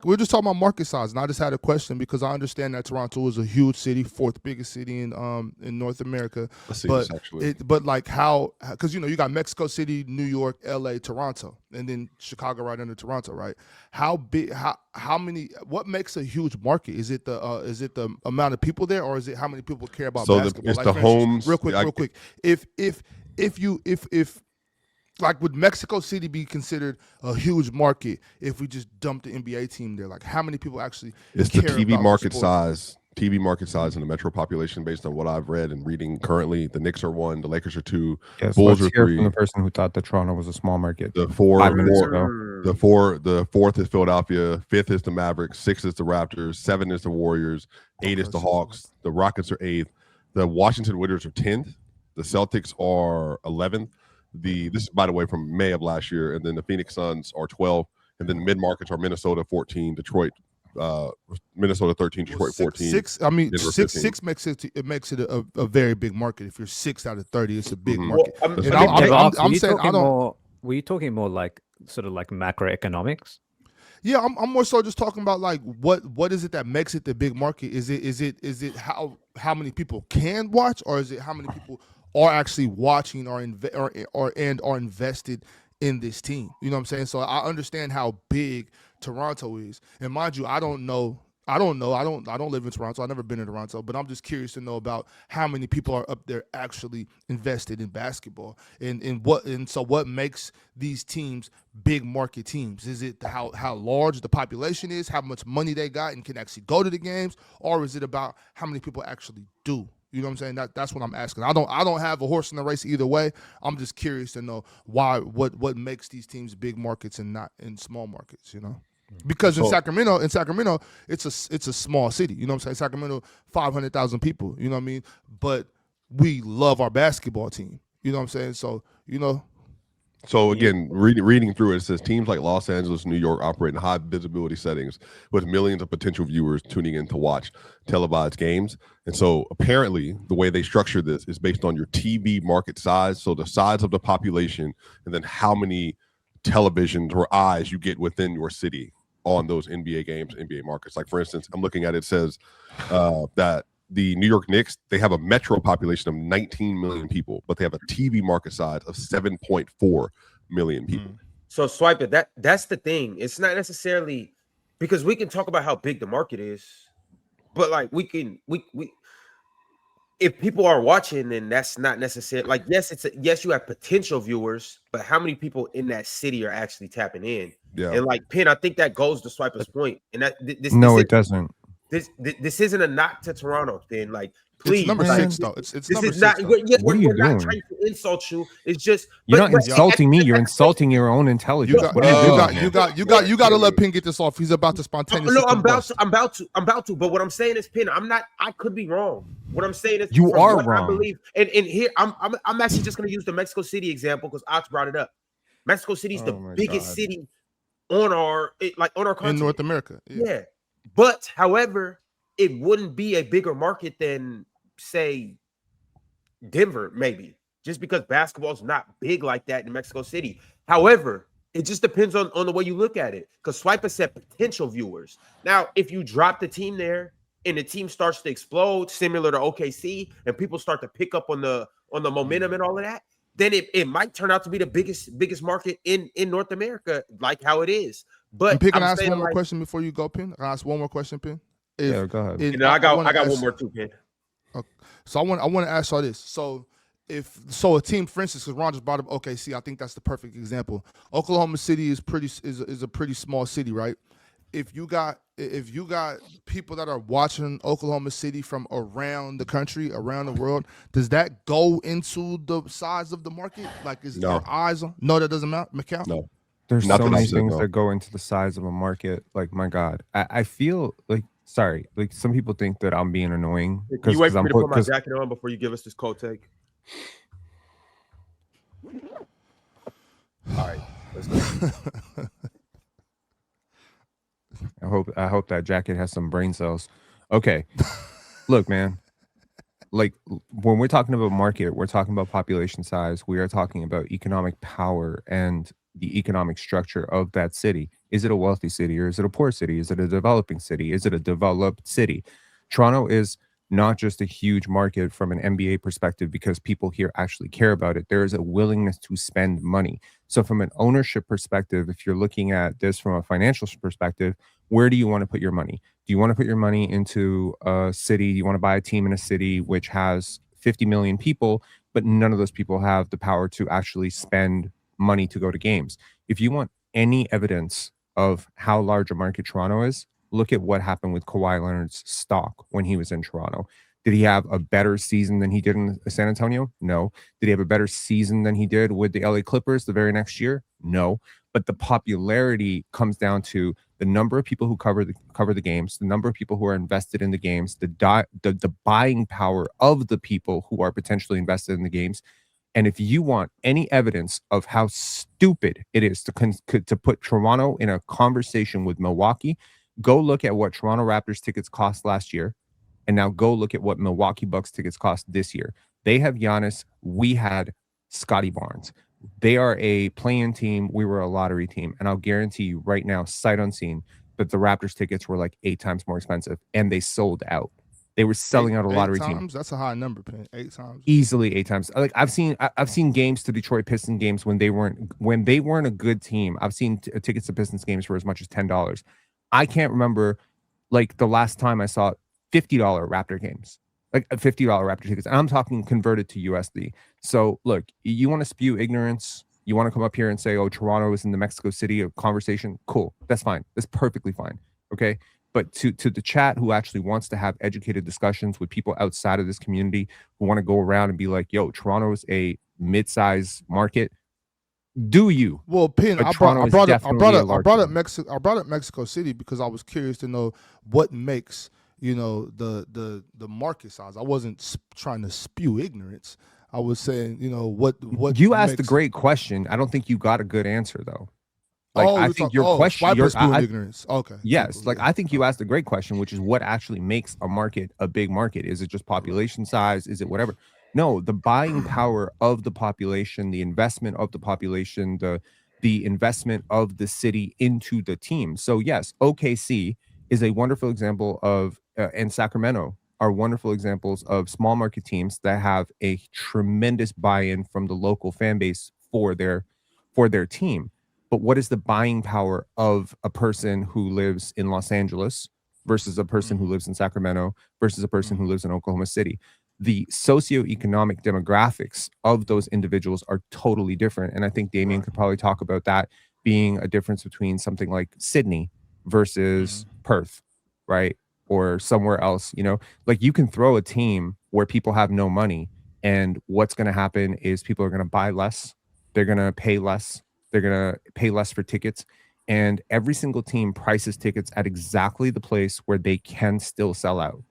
we're just talking about market size, and I just had a question because I understand that Toronto is a huge city, fourth biggest city in North America. Let's see But this actually. but like how, because you got Mexico City, New York, L.A., Toronto, and then Chicago right under Toronto, right? How big? How many? What makes a huge market? Is it the amount of people there, or is it how many people care about So basketball? it's Like the for instance, homes. real quick, if like would Mexico City be considered a huge market if we just dumped the NBA team there? Like how many people actually It's the care TV about market the sport? size. TV market size in the metro population, based on what I've read and reading currently, the Knicks are 1, the Lakers are 2, Yes, Bulls let's are hear from 3. the person who thought that Toronto was a small market The 5 minutes ago. the fourth is Philadelphia, fifth is the Mavericks, sixth is the Raptors, 7 is the Warriors, 8 is the Hawks, the Rockets are 8th, the Washington Wizards are 10th, the Celtics are 11th. This is, by the way, from May of last year, and then the Phoenix Suns are 12th, and then the mid markets are Minnesota 14, Detroit, Minnesota 13, Detroit 14. Six makes it a very big market. If you're 6 out of 30, it's a big market. Were you talking more like sort of like macroeconomics? Yeah, I'm more so just talking about like what is it that makes it the big market? Is it how many people can watch, or is it how many people are actually watching or are invested in this team? You know what I'm saying? So I understand how big Toronto is, and mind you, I don't live in Toronto. I've never been in Toronto, but I'm just curious to know about how many people are up there actually invested in basketball, and so what makes these teams big market teams? Is it how large the population is, how much money they got and can actually go to the games, or is it about how many people actually do? You know what I'm saying? That's what I'm asking. I don't have a horse in the race either way. I'm just curious to know what makes these teams big markets and not in small markets, Because in Sacramento, it's a small city. You know what I'm saying? Sacramento, 500,000 people. You know what I mean? But we love our basketball team. You know what I'm saying? So So again, reading through it, it says teams like Los Angeles, New York operate in high visibility settings with millions of potential viewers tuning in to watch televised games. And so apparently the way they structure this is based on your TV market size. So the size of the population, and then how many televisions or eyes you get within your city on those NBA games, NBA markets. Like for instance, I'm looking at it says that the New York Knicks, they have a metro population of 19 million people, but they have a TV market size of 7.4 million people. So Swipe it. That's the thing. It's not necessarily because we can talk about how big the market is, but like we if people are watching, then that's not necessarily like yes, you have potential viewers, but how many people in that city are actually tapping in? Yeah. And like Penn, I think that goes to Swiper's point. And that it doesn't. This isn't a knock to Toronto, Penn. Like, please, it's number 6 though. It's this number is 6. not. Though. We're not trying to insult you. It's just you're not insulting me. You're insulting your own intelligence. You got to let Penn get this off. He's about to spontaneously. No, I'm about to. But what I'm saying is, Penn, I could be wrong. What I'm saying is, you are wrong. I believe, and here I'm actually just going to use the Mexico City example because Ox brought it up. Mexico City is the biggest city on our continent in North America. Yeah. But however, it wouldn't be a bigger market than say Denver, maybe, just because basketball is not big like that in Mexico City. However, it just depends on the way you look at it. Because Swiper said potential viewers. Now, if you drop the team there and the team starts to explode, similar to OKC, and people start to pick up on the momentum and all of that, then it might turn out to be the biggest market in North America, like how it is. But Can I ask one more question before you go, Penn? Can I ask one more question, Penn? Yeah, go ahead. And I got one more too, Penn. Okay. So I want to ask y'all this. So a team, for instance, because Ron just brought up OKC, I think that's the perfect example. Oklahoma City is a pretty small city, right? If you got people that are watching Oklahoma City from around the country, around the world, does that go into the size of the market? Like, is there eyes on? No, that doesn't count. No. There's so many things that go into the size of a market. Like, my God, I feel like, sorry, like some people think that I'm being annoying. Can you wait for me to put my jacket on before you give us this cold take? All right, let's go. I hope that jacket has some brain cells. Okay, look, man. Like when we're talking about market, we're talking about population size. We are talking about economic power and the economic structure of that city. Is it a wealthy city or is it a poor city? Is it a developing city? Is it a developed city? Toronto is not just a huge market from an NBA perspective because people here actually care about it. There is a willingness to spend money. So from an ownership perspective, if you're looking at this from a financial perspective, where do you want to put your money? Do you want to put your money into a city? You want to buy a team in a city which has 50 million people, but none of those people have the power to actually spend money to go to games. If you want any evidence of how large a market Toronto is, look at what happened with Kawhi Leonard's stock when he was in Toronto. Did he have a better season than he did in San Antonio? No. Did he have a better season than he did with the LA Clippers the very next year? No. But the popularity comes down to the number of people who cover the games, the number of people who are invested in the games, the buying power of the people who are potentially invested in the games. And if you want any evidence of how stupid it is to put Toronto in a conversation with Milwaukee, go look at what Toronto Raptors tickets cost last year, and now go look at what Milwaukee Bucks tickets cost this year. They have Giannis. We had Scotty Barnes. They are a play-in team. We were a lottery team. And I'll guarantee you right now, sight unseen, that the Raptors tickets were like 8 times more expensive, and they sold out. They were selling out a lottery team. That's a high number, Penn. 8 times. Easily 8 times. Like I've seen games to Detroit Pistons games when they weren't a good team. I've seen tickets to Pistons games for as much as $10. I can't remember like the last time I saw $50 Raptor games, like a $50 Raptor tickets. And I'm talking converted to USD. So look, you want to spew ignorance. You want to come up here and say, oh, Toronto is in the Mexico City of conversation. Cool. That's fine. That's perfectly fine. Okay. But to the chat who actually wants to have educated discussions with people outside of this community who want to go around and be like, yo, Toronto is a mid-size market. Do you? Well, Penn, I brought up Mexico City because I was curious to know what makes, the market size. I wasn't trying to spew ignorance. I was saying, what you asked a great question. I don't think you got a good answer though. Like I think your question, ignorance. Okay. Yes, like I think you asked a great question, which is what actually makes a market a big market. Is it just population size? Is it whatever? No, the buying power of the population, the investment of the population, the investment of the city into the team. So yes, OKC is a wonderful example of, and Sacramento are wonderful examples of small market teams that have a tremendous buy-in from the local fan base for their team. But what is the buying power of a person who lives in Los Angeles versus a person who lives in Sacramento versus a person who lives in Oklahoma City? The socioeconomic demographics of those individuals are totally different. And I think Damien could probably talk about that being a difference between something like Sydney versus Perth, right? Or somewhere else, like you can throw a team where people have no money, and what's going to happen is people are going to buy less. They're going to pay less. They're going to pay less for tickets. And every single team prices tickets at exactly the place where they can still sell out.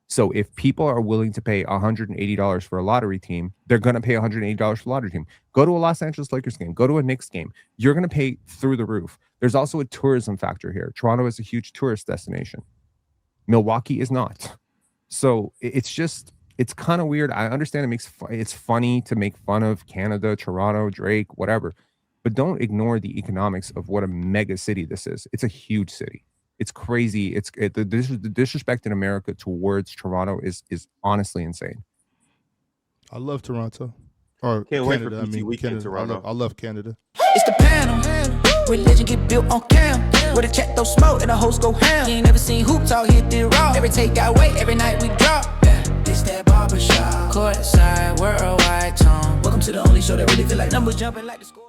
So if people are willing to pay $180 for a lottery team, they're going to pay $180 for a lottery team. Go to a Los Angeles Lakers game. Go to a Knicks game. You're going to pay through the roof. There's also a tourism factor here. Toronto is a huge tourist destination. Milwaukee is not. So it's kind of weird. I understand it's funny to make fun of Canada, Toronto, Drake, whatever. But don't ignore the economics of what a mega city this is. It's a huge city. It's crazy. The disrespect in America towards Toronto is honestly insane. I love Toronto. Or Can't wait for Canada. PC weekend in Toronto. I love Canada. It's the panel. Religion get built on cam. Where the chat throw smoke and the host go ham. You ain't never seen hoops out hit the raw. Every take got weight, every night we drop. This that barbershop. Courtside, worldwide tone. Welcome to the only show that really feel like numbers jumping like the score.